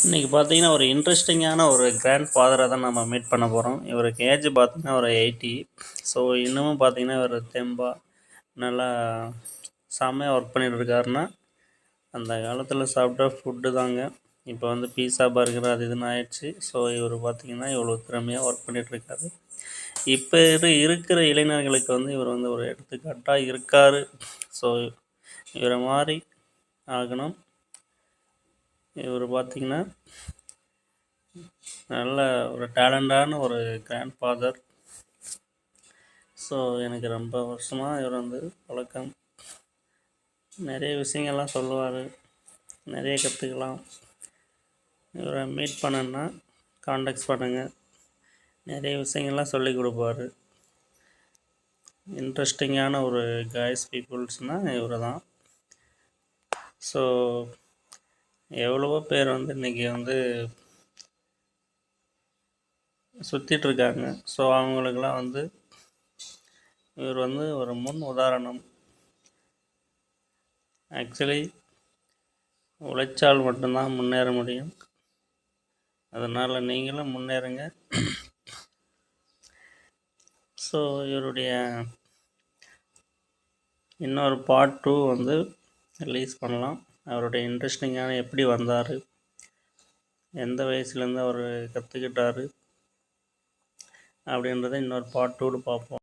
இன்றைக்கி பார்த்தீங்கன்னா ஒரு இன்ட்ரெஸ்டிங்கான ஒரு கிராண்ட் ஃபாதரை தான் நம்ம மீட் பண்ண போகிறோம். இவருக்கு ஏஜ் பார்த்தீங்கன்னா ஒரு 80. ஸோ இன்னமும் பார்த்தீங்கன்னா இவர் தெம்பா நல்லா செம்மையாக ஒர்க் பண்ணிட்டு இருக்காருன்னா அந்த காலத்தில் சாப்பிட்ட ஃபுட்டு தாங்க. இப்போ வந்து பீஸா பர்கர் அது இதுன்னு ஆயிடுச்சு. ஸோ இவர் பார்த்தீங்கன்னா இவ்வளோ திறமையாக ஒர்க் பண்ணிகிட்ருக்காரு. இப்போ இருக்கிற இளைஞர்களுக்கு வந்து இவர் வந்து ஒரு எடுத்துக்காட்டாக இருக்கார். ஸோ இவரை மாதிரி ஆகணும். இவர் பார்த்திங்கன்னா நல்ல ஒரு டேலண்டான ஒரு கிராண்ட் ஃபாதர். ஸோ எனக்கு ரொம்ப வருஷமாக இவர் வந்து பழக்கம். நிறைய விஷயங்கள்லாம் சொல்லுவார், நிறைய கற்றுக்கலாம். இவரை மீட் பண்ணணுன்னா கான்டாக்ட்ஸ் பண்ணுங்கள். நிறைய விஷயங்கள்லாம் சொல்லி கொடுப்பாரு. இன்ட்ரெஸ்டிங்கான ஒரு காய்ஸ் பீப்புள்ஸ்னால் இவர் தான். ஸோ எவ்வளவோ பேர் வந்து இன்றைக்கி வந்து சுற்றிட்டுருக்காங்க. ஸோ அவங்களுக்கெல்லாம் வந்து இவர் வந்து ஒரு முன் உதாரணம். ஆக்சுவலி உழைச்சால் மட்டும்தான் முன்னேற முடியும். அதனால் நீங்களும் முன்னேறுங்க. ஸோ இவருடைய இன்னொரு பார்ட் 2 வந்து ரிலீஸ் பண்ணலாம். அவருடைய இன்ட்ரெஸ்டிங்கான எப்படி வந்தார், எந்த வயசுலேருந்து அவர் கற்றுக்கிட்டாரு அப்படின்றத இன்னொரு பார்ட் 2 பார்ப்போம்.